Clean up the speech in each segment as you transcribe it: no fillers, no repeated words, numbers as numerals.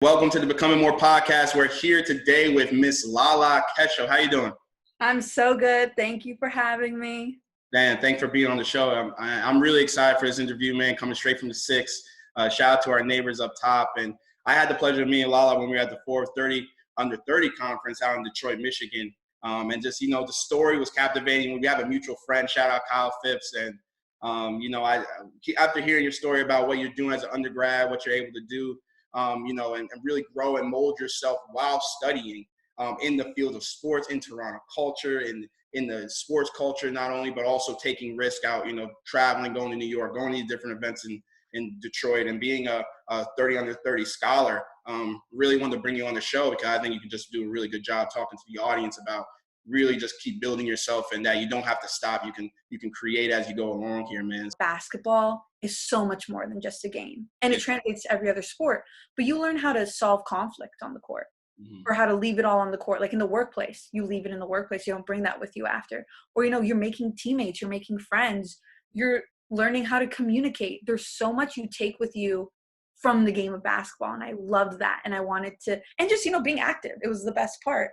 Welcome to the Becoming More podcast. We're here today with Miss Lala Kesho. How you doing? I'm so good. Thank you for having me. Dan, thanks for being on the show. I'm really excited for this interview, man, coming straight from the six. Shout out to our neighbors up top. And I had the pleasure of meeting Lala when we were at the 430 Under 30 conference out in Detroit, Michigan. And just, the story was captivating. We have a mutual friend, shout out Kyle Phipps. And, after hearing your story about what you're doing as an undergrad, what you're able to do, and really grow and mold yourself while studying in the field of sports, in Toronto culture, in the sports culture, not only, but also taking risk out, traveling, going to New York, going to different events in Detroit, and being a 30 under 30 scholar. Really wanted to bring you on the show because I think you can just do a really good job talking to the audience about really just keep building yourself, and that you don't have to stop. You can create as you go along here, man. Basketball is so much more than just a game, and it translates to every other sport, but you learn how to solve conflict on the court. Or how to leave it all on the court. Like in the workplace, you leave it in the workplace. You don't bring that with you after. Or, you're making teammates, you're making friends, you're learning how to communicate. There's so much you take with you from the game of basketball. And I loved that. And I wanted to, and just, being active. It was the best part.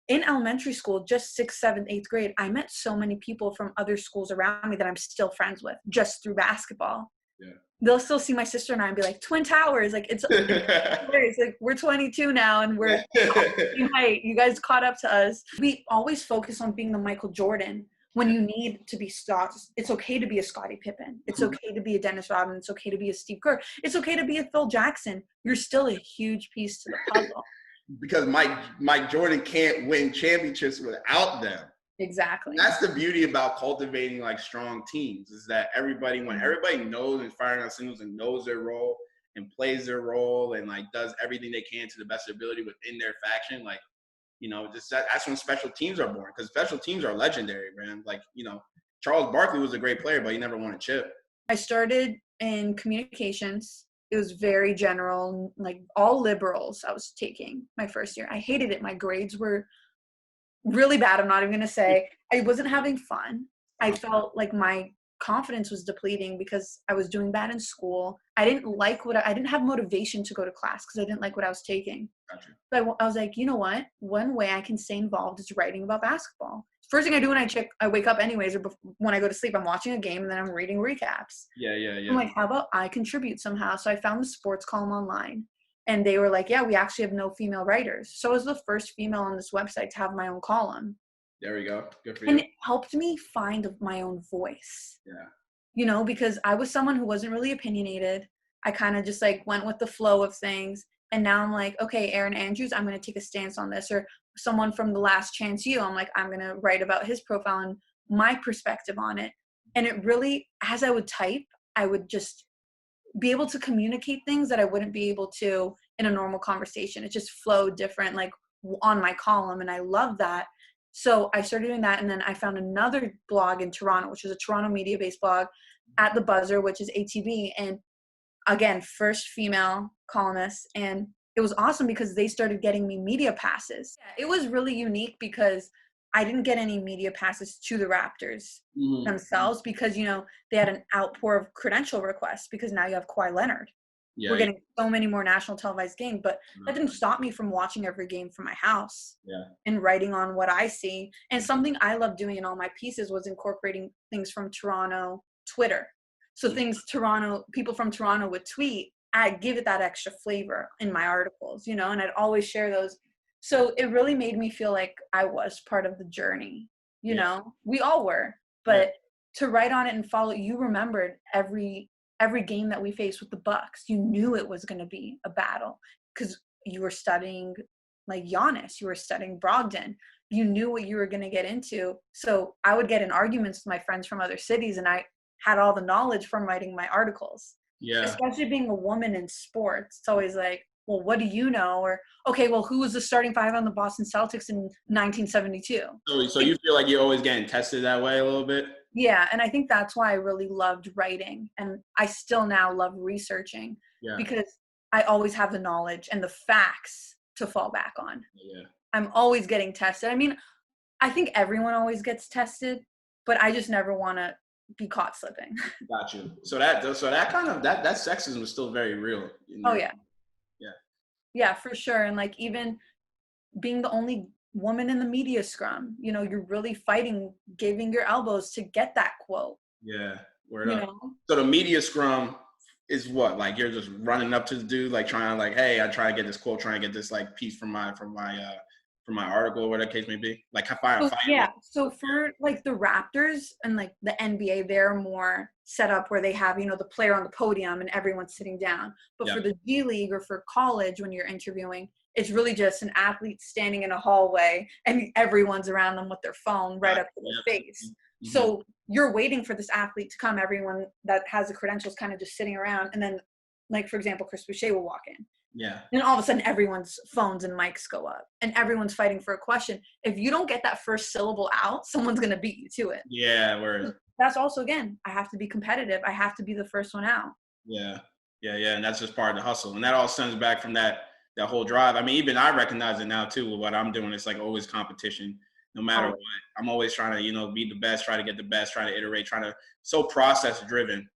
In elementary school, just 6th, 7th, 8th grade, I met so many people from other schools around me that I'm still friends with just through basketball. Yeah. They'll still see my sister and I and be like, Twin Towers. Like it's like we're 22 now and we're height. You guys caught up to us. We always focus on being the Michael Jordan when you need to be stopped. It's okay to be a Scottie Pippen. It's okay to be a Dennis Rodman. It's okay to be a Steve Kerr. It's okay to be a Phil Jackson. You're still a huge piece to the puzzle. Because Mike Jordan can't win championships without them. Exactly. And that's the beauty about cultivating like strong teams, is that when everybody knows and firing on signals and knows their role and plays their role and like does everything they can to the best of their ability within their faction, like, that's when special teams are born, because special teams are legendary, man. Like, Charles Barkley was a great player, but he never won a chip. I started in communications. It was very general, like all liberals I was taking my first year. I hated it. My grades were really bad. I'm not even going to say. I wasn't having fun. I felt like my confidence was depleting because I was doing bad in school. I didn't have motivation to go to class because I didn't like what I was taking. Gotcha. So I was like, you know what? One way I can stay involved is writing about basketball. First thing I do when I wake up anyways, or when I go to sleep, I'm watching a game and then I'm reading recaps. Yeah. I'm like, how about I contribute somehow? So I found the sports column online. And they were like, yeah, we actually have no female writers. So I was the first female on this website to have my own column. There we go. Good for you. And it helped me find my own voice. Yeah. Because I was someone who wasn't really opinionated. I kind of just like went with the flow of things. And now I'm like, okay, Aaron Andrews, I'm going to take a stance on this. Or someone from The Last Chance U, I'm like, I'm going to write about his profile and my perspective on it. And it really, as I would type, I would just be able to communicate things that I wouldn't be able to in a normal conversation. It just flowed different, like on my column. And I love that. So I started doing that. And then I found another blog in Toronto, which is a Toronto media-based blog, At the Buzzer, which is ATB. And again, first female columnist. And it was awesome because they started getting me media passes. It was really unique because I didn't get any media passes to the Raptors themselves because, they had an outpour of credential requests because now you have Kawhi Leonard. Yeah, we're getting so many more national televised games, but that didn't stop me from watching every game from my house and writing on what I see. And something I love doing in all my pieces was incorporating things from Toronto Twitter. So people from Toronto would tweet, I'd give it that extra flavor in my articles, and I'd always share those. So it really made me feel like I was part of the journey, we all were, but to write on it and follow, you remembered every game that we faced with the Bucks. You knew it was going to be a battle because you were studying like Giannis, you were studying Brogdon, you knew what you were going to get into. So I would get in arguments with my friends from other cities and I had all the knowledge from writing my articles. Yeah. Especially being a woman in sports. It's always like, well, what do you know? Or, okay, well, who was the starting five on the Boston Celtics in 1972? So you feel like you're always getting tested that way a little bit? Yeah, and I think that's why I really loved writing. And I still now love researching because I always have the knowledge and the facts to fall back on. Yeah. I'm always getting tested. I mean, I think everyone always gets tested, but I just never want to be caught slipping. Got you. So that kind of that sexism is still very real. Oh yeah. Yeah. Yeah, for sure. And like even being the only woman in the media scrum, you know, you're really fighting, giving your elbows to get that quote, Yeah, word you up. know? So the media scrum is what? Like you're just running up to the dude, like trying to like, hey, I try to get this quote, trying to get this like piece from my article, or whatever the case may be. Like So, fighting with. yeah. So for like the Raptors and like the NBA, they're more set up where they have, you know, the player on the podium and everyone's sitting down. But Yeah, for the G League or for college, when you're interviewing, it's really just an athlete standing in a hallway and everyone's around them with their phone right got up to it. their face. Yep. Mm-hmm. So you're waiting for this athlete to come. Everyone that has the credentials kind of just sitting around. And then, like, for example, Chris Boucher will walk in. Yeah. And all of a sudden, everyone's phones and mics go up, and everyone's fighting for a question. If you don't get that first syllable out, someone's going to beat you to it. Yeah, word. That's also, again, I have to be competitive. I have to be the first one out. Yeah, yeah, and that's just part of the hustle, and that all stems back from that whole drive. I mean, even I recognize it now too. With what I'm doing, it's like always competition, no matter Oh, what. I'm always trying to, be the best, try to get the best, try to iterate, trying to so process driven.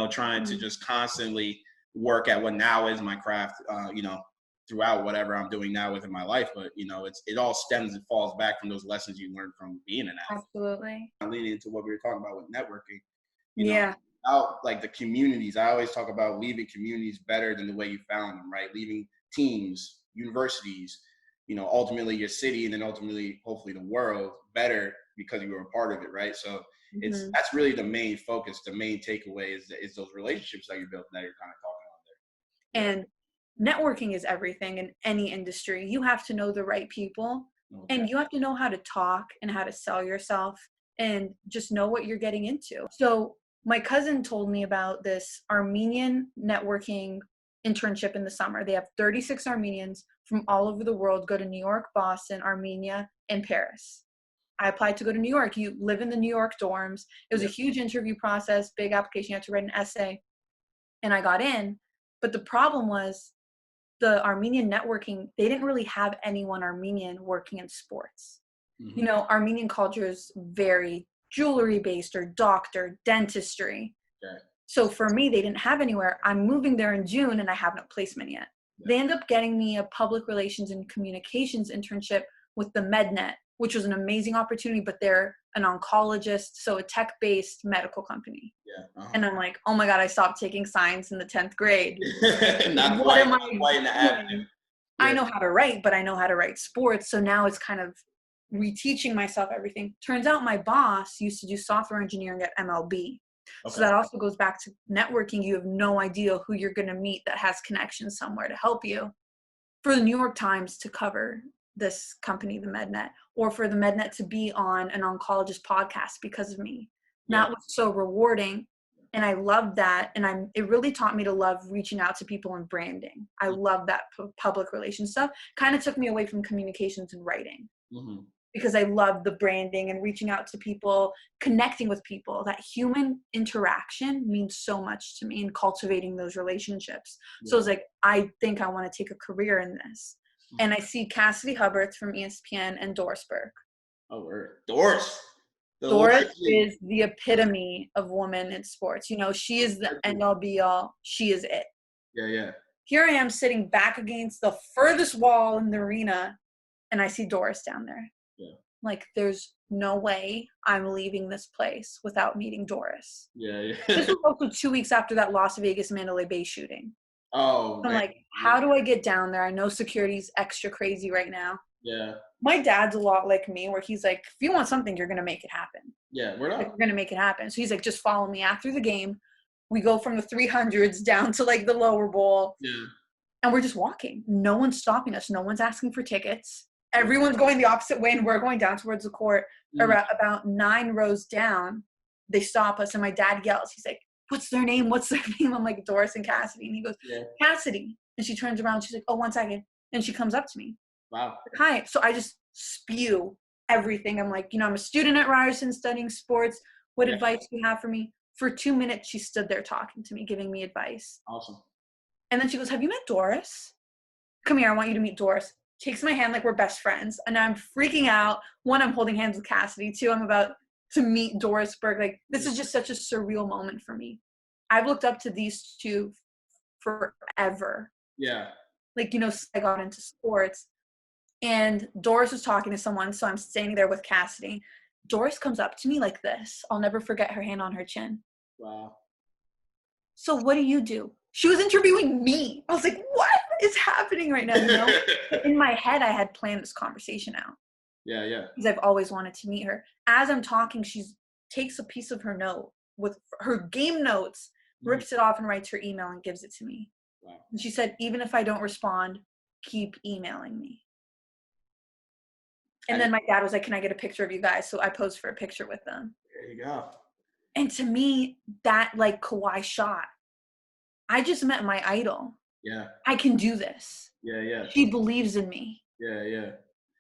Trying to just constantly work at what now is my craft. Throughout whatever I'm doing now within my life, but it all stems and falls back from those lessons you learned from being an athlete. absolutely. I'm leaning into what we were talking about with networking. You know, Yeah. out like the communities. I always talk about leaving communities better than the way you found them, right? Leaving teams, universities, ultimately your city, and then ultimately, hopefully, the world better because you were a part of it, right? So Mm-hmm. that's really the main focus, the main takeaway is those relationships that you built that you're kind of talking And networking is everything in any industry. You have to know the right people, on there. Okay. and you have to know how to talk and how to sell yourself and just know what you're getting into. So my cousin told me about this Armenian networking internship in the summer. They have 36 Armenians from all over the world go to New York, Boston, Armenia, and Paris. I applied to go to New York. You live in the New York dorms. It was a Yep. huge interview process, big application. You had to write an essay, and I got in. But the problem was the Armenian networking, they didn't really have anyone Armenian working in sports. Mm-hmm. Armenian culture is very jewelry based or doctor, dentistry. Okay. So for me, they didn't have anywhere. I'm moving there in June and I have no placement yet. Yeah. They end up getting me a public relations and communications internship with the MedNet, which was an amazing opportunity, but they're an oncologist, so a tech-based medical company. Yeah. Uh-huh. And I'm like, oh my God, I stopped taking science in the 10th grade. Not What quite, am not I quite in the avenue. doing? Yeah. I know how to write, but I know how to write sports. So now it's kind of reteaching myself everything. Turns out my boss used to do software engineering at MLB. Okay. So that also goes back to networking. You have no idea who you're going to meet that has connections somewhere to help you. For the New York Times to cover this company, the MedNet, or for the MedNet to be on an oncologist podcast because of me. Yeah. That was so rewarding. And I loved that. And it really taught me to love reaching out to people and branding. I love that public relations stuff. Kind of took me away from communications and writing. Mm-hmm. Because I love the branding and reaching out to people, connecting with people. That human interaction means so much to me in cultivating those relationships. Yeah. So it's like, I think I want to take a career in this. And I see Cassidy Hubbarth from ESPN and Doris Burke. Oh, Doris. Doris is the epitome of woman in sports. She is the end all be all. She is it. Yeah. Here I am sitting back against the furthest wall in the arena, and I see Doris down there. Yeah. Like, there's no way I'm leaving this place without meeting Doris. Yeah. This was also 2 weeks after that Las Vegas Mandalay Bay shooting. Oh, I'm like, how do I get down there? I know security's extra crazy right now. Yeah. My dad's a lot like me, where he's like, if you want something, you're going to make it happen. Yeah, we're not. Like, we're going to make it happen. So he's like, just follow me after the game. We go from the 300s down to like the lower bowl. Yeah. And we're just walking. No one's stopping us. No one's asking for tickets. Everyone's going the opposite way, and we're going down towards the court. About 9 rows down, they stop us, and my dad yells. He's like, what's their name? What's their name? I'm like, Doris and Cassidy. And he goes, yeah. Cassidy. And she turns around. She's like, oh, 1 second. And she comes up to me. Wow. Hi. So I just spew everything. I'm like, I'm a student at Ryerson studying sports. What advice do you have for me? For 2 minutes, she stood there talking to me, giving me advice. Awesome. And then she goes, have you met Doris? Come here. I want you to meet Doris. Takes my hand like we're best friends. And I'm freaking out. 1, I'm holding hands with Cassidy. 2, I'm about to meet Doris Burke. Like, this is just such a surreal moment for me. I've looked up to these two forever. Yeah. like, I got into sports, and Doris was talking to someone, so I'm standing there with Cassidy. Doris comes up to me like this. I'll never forget her hand on her chin. Wow. So what do? She was interviewing me. I was like, what is happening right now? But in my head, I had planned this conversation out. Yeah, yeah. Because I've always wanted to meet her. As I'm talking, she takes a piece of her note with her game notes, rips it off and writes her email and gives it to me. Wow. And she said, even if I don't respond, keep emailing me. And then my dad was like, can I get a picture of you guys? So I posed for a picture with them. There you go. And to me, that like Kawhi shot. I just met my idol. Yeah. I can do this. Yeah, yeah. She believes in me. Yeah, yeah.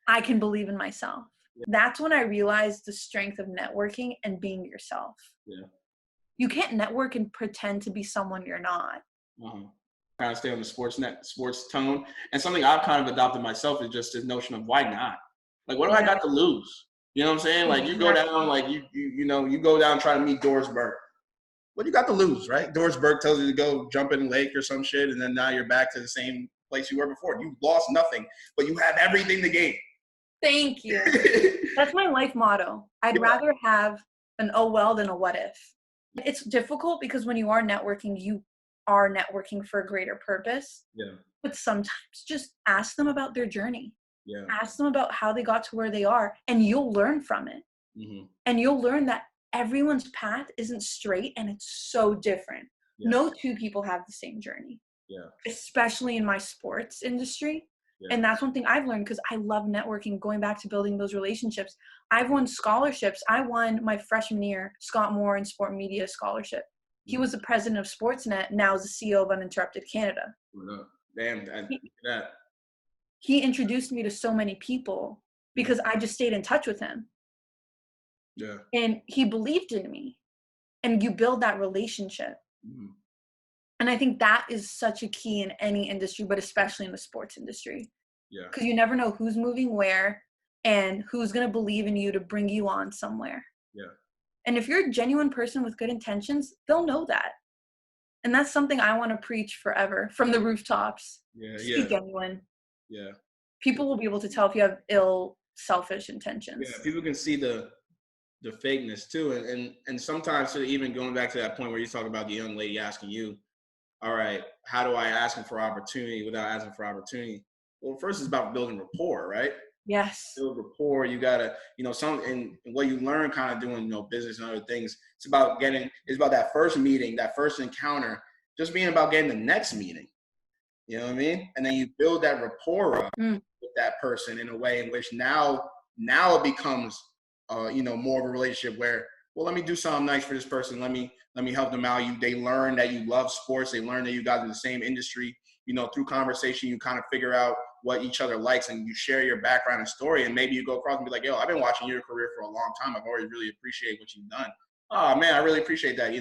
I can believe in myself. Yeah. That's when I realized the strength of networking and being yourself. Yeah. You can't network and pretend to be someone you're not. Kind of stay on the sports tone. And something I've kind of adopted myself is just this notion of why not? Like, what do I got to lose? You know what I'm saying? Like, you go down, like, you go down and try to meet Doris Burke. What do you got to lose, right? Doris Burke tells you to go jump in the lake or some shit, and then now you're back to the same place you were before. You lost nothing, but you have everything to gain. Thank you. That's my life motto. I'd rather have an oh well than a what if. It's difficult because when you are networking, you are networking for a greater purpose. Yeah. But sometimes just ask them about their journey. Yeah. Ask them about how they got to where they are, and you'll learn from it. Mm-hmm. And you'll learn that everyone's path isn't straight and it's so different. Yeah. No two people have the same journey. Yeah. Especially in my sports industry. Yeah. And that's one thing I've learned because I love networking, going back to building those relationships. I've won scholarships. I won my freshman year Scott Moore in Sport Media Scholarship. He was the president of Sportsnet, now is the CEO of Uninterrupted Canada. Damn, that. He introduced me to so many people because I just stayed in touch with him. Yeah. And he believed in me. And you build that relationship. Mm-hmm. And I think that is such a key in any industry, but especially in the sports industry. Yeah. Because you never know who's moving where and who's going to believe in you to bring you on somewhere. Yeah. And if you're a genuine person with good intentions, they'll know that. And that's something I want to preach forever from the rooftops. Yeah. Just be genuine. Yeah. People will be able to tell if you have ill, selfish intentions. Yeah, people can see the fakeness too. And sometimes even going back to that point where you talk about the young lady asking you, all right, how do I ask him for opportunity without asking for opportunity? Well, first it's about building rapport, right? Yes. Build rapport. You gotta, and what you learn kind of doing, business and other things. It's about that first meeting, that first encounter, just being about getting the next meeting. You know what I mean? And then you build that rapport up with that person in a way in which now it becomes, more of a relationship where, well, let me do something nice for this person. Let me help them out. They learn that you love sports. They learn that you guys are in the same industry. Through conversation, you kind of figure out what each other likes and you share your background and story. And maybe you go across and be like, yo, I've been watching your career for a long time. I've always really appreciated what you've done. Oh man, I really appreciate that.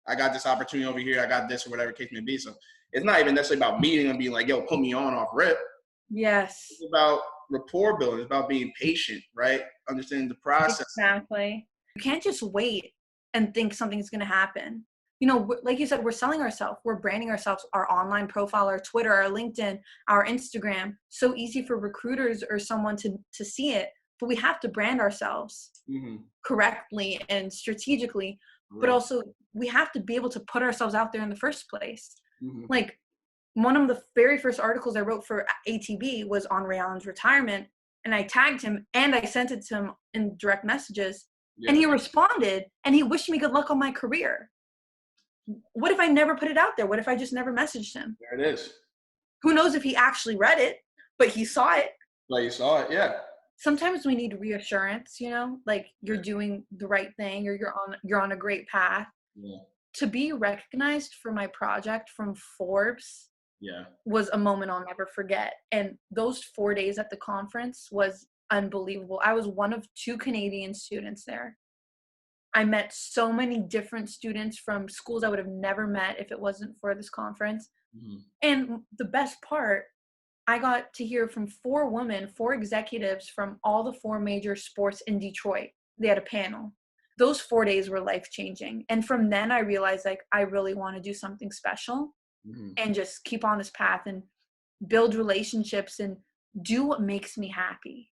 I got this opportunity over here. I got this or whatever case may be. So it's not even necessarily about meeting and being like, yo, put me on off rip. Yes. It's about rapport building. It's about being patient, right? Understanding the process. Exactly. You can't just wait and think something's going to happen. Like you said, we're selling ourselves. We're branding ourselves, our online profile, our Twitter, our LinkedIn, our Instagram. So easy for recruiters or someone to see it. But we have to brand ourselves correctly and strategically. Right. But also we have to be able to put ourselves out there in the first place. Like one of the very first articles I wrote for ATB was on Ray Allen's retirement. And I tagged him and I sent it to him in direct messages. Yeah. And he responded and he wished me good luck on my career. What if I never put it out there? What if I just never messaged him? There it is. Who knows if he actually read it, but he saw it. Like you saw it, yeah. Sometimes we need reassurance, like you're doing the right thing or you're on a great path. Yeah. To be recognized for my project from Forbes was a moment I'll never forget. And those 4 days at the conference was unbelievable. I was one of 2 Canadian students there. I met so many different students from schools I would have never met if it wasn't for this conference. And the best part, I got to hear from 4 executives from all the 4 major sports in Detroit. They had a panel. Those 4 days were life-changing. And from then I realized I really want to do something special and just keep on this path. And build relationships and do what makes me happy.